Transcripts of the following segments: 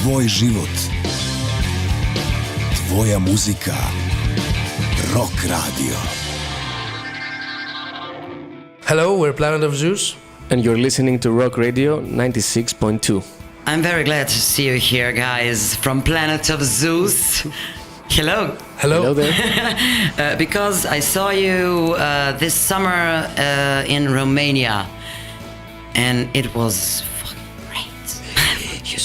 Tvoj život. Tvoja muzika. Rock Radio. Hello, we're Planet of Zeus. And you're listening to Rock Radio 96.2. I'm very glad to see you here, guys, from Planet of Zeus. Hello. Hello there. Because I saw you this summer in Romania, and it was fucking great.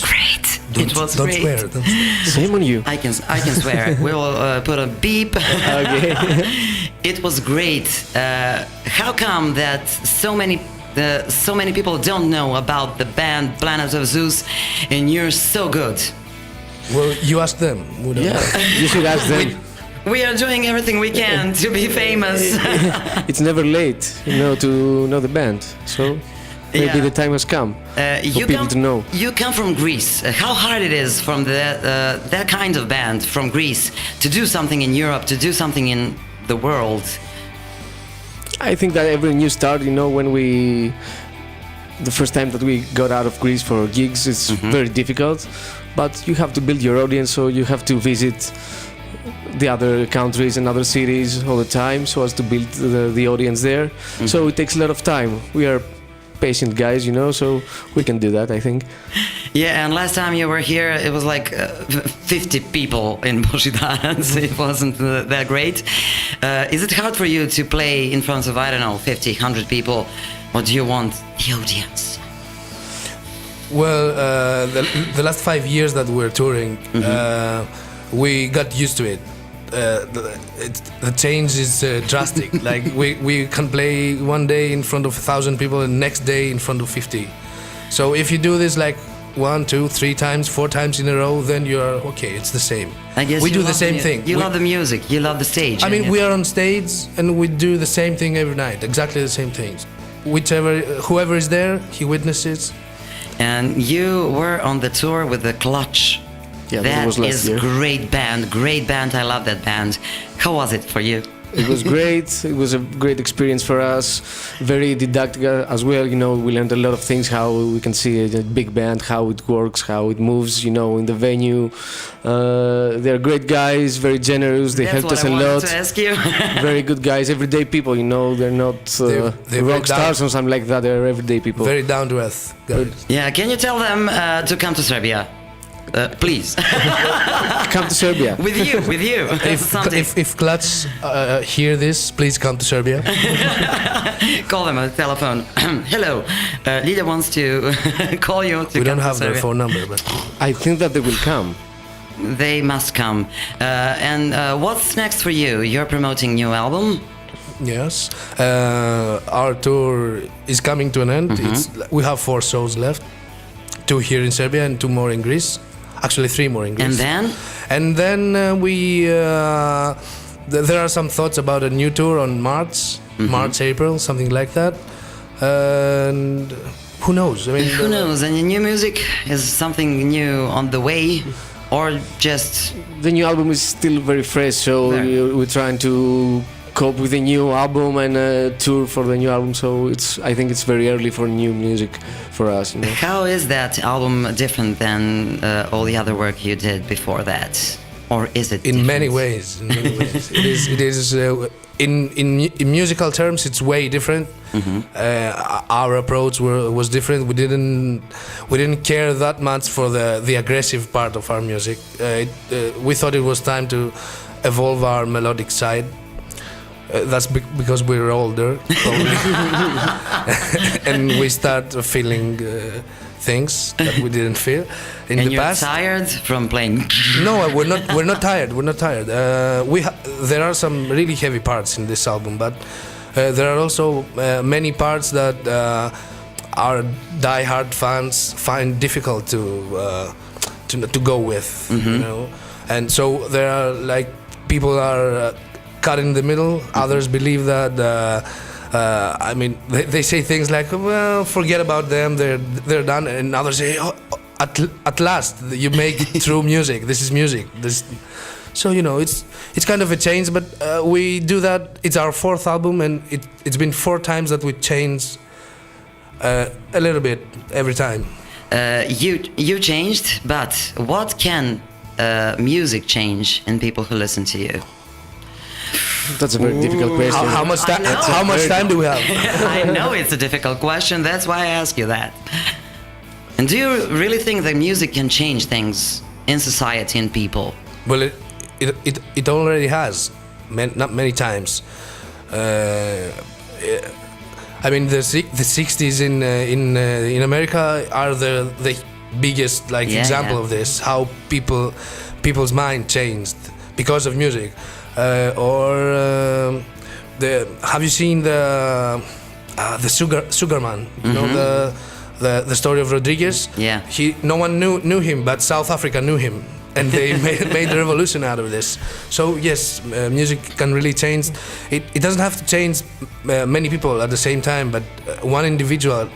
Great. It was don't great. Swear, don't swear. Same on you. I can swear. We will put a beep. Okay. It was great. How come that so many people don't know about the band Planet of Zeus, and you're so good? Well, you ask them. We don't know. You should ask them. We are doing everything we can to be famous. It's never late, to know the band. So maybe the time has come for people to know. You come from Greece. How hard it is from that kind of band from Greece to do something in Europe, to do something in the world? I think that every new start, when the first time that we got out of Greece for gigs, it's very difficult. But you have to build your audience, so you have to visit the other countries and other cities all the time so as to build the audience there. So it takes a lot of time. We are patient guys, so we can do that, I think. Yeah, and last time you were here, it was like 50 people in Božidaras. It wasn't that great. Is it hard for you to play in front of, 50, 100 people? Or do you want the audience? Well, the last 5 years that we're touring, we got used to it. The change is drastic. Like we can play one day in front of 1,000 people and next day in front of 50. So if you do this like 1, 2, 3 times, 4 times in a row, then you're okay. It's the same. I guess we do the same thing. You love the music. You love the stage. I mean, we are on stage and we do the same thing every night. Exactly the same things. Whoever is there, he witnesses. And you were on the tour with the Clutch. Yeah, that was last year. Great band. I love that band. How was it for you? It was great. It was a great experience for us. Very didactic as well. We learned a lot of things, how we can see a big band, how it works, how it moves, in the venue. They're great guys, very generous. They helped us a lot. To ask you. Very good guys, everyday people, they're not they're rock stars or something like that. They're everyday people. Very down to earth guys. Yeah, can you tell them to come to Serbia? Please. Come to Serbia. With you. If Clutch hear this, please come to Serbia. Call them on the telephone. Hello, Lilia wants to call you. We don't have their phone number, but I think that they will come. They must come. And what's next for you? You're promoting new album? Yes. Our tour is coming to an end. We have 4 shows left. 2 here in Serbia and 2 more in Greece. Actually, 3 more in Greece. And then? There are some thoughts about a new tour on March, April, something like that. And who knows? I mean, who knows? And the new music is something new on the way, or just the new album is still very fresh. So we're trying to cope with the new album and tour for the new album. So I think it's very early for new music for us. How is that album different than all the other work you did before that, or is it? In many ways. It is. In musical terms, it's way different. Our approach was different. We didn't care that much for the aggressive part of our music. We thought it was time to evolve our melodic side. That's because we're older, probably. And we start feeling things that we didn't feel in the past. And you're tired from playing? No, we're not tired. We're not tired. There are some really heavy parts in this album, but there are also many parts that our die-hard fans find difficult to go with. And so there are people are cut in the middle. Others believe that they say things like, well, forget about them, they're done. And others say, oh, at last you make true music. This is music. So it's kind of a change, but we do that. It's our 4th album, and it's been 4 times that we change a little bit every time. You changed, but what can music change in people who listen to you? That's a very difficult question. How much time? I know. How much time do we have? I know it's a difficult question. That's why I ask you that. And do you really think that music can change things in society and people? Well, it already has, not many times. I mean, the 60s in America are the biggest example of this. How people's mind changed because of music. Have you seen the Sugar Man? You know the story of Rodriguez. Yeah. No one knew him, but South Africa knew him, and they made a revolution out of this. So yes, music can really change. It doesn't have to change many people at the same time, but one individual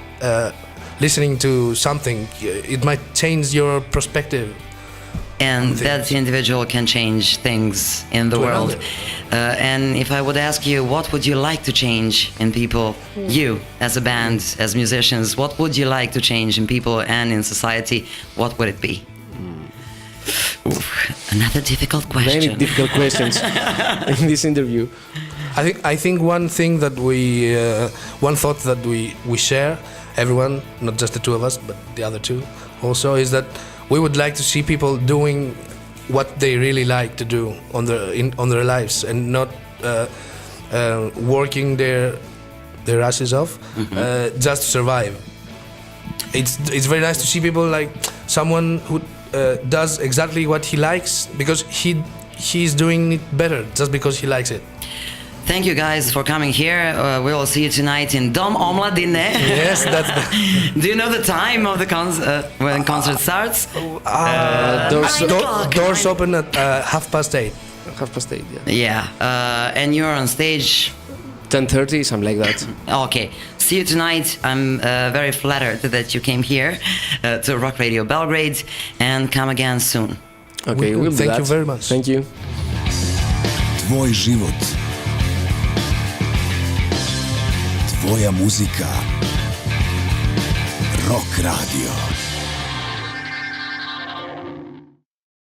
listening to something, it might change your perspective. And that individual can change things in the world. And if I would ask you, what would you like to change in people, you as a band, as musicians, what would you like to change in people and in society? What would it be? Oof, another difficult question. Many difficult questions in this interview. I think one thing that one thought that we share, everyone, not just the two of us, but the other two also, is that we would like to see people doing what they really like to do on their lives, and not working their asses off just to survive. It's very nice to see people like someone who does exactly what he likes because he's doing it better just because he likes it. Thank you guys for coming here. We will see you tonight in Dom Omladine. Yes, that's. Do you know the time of the when concert starts? Doors open at 8:30. 8:30, yeah. Yeah, and you're on stage. 10:30, something like that. Okay, see you tonight. I'm very flattered that you came here to Rock Radio Belgrade, and come again soon. Okay, we'll do that. Thank you very much. Thank you. Tvoj život. Tvoja muzika. Rock Radio.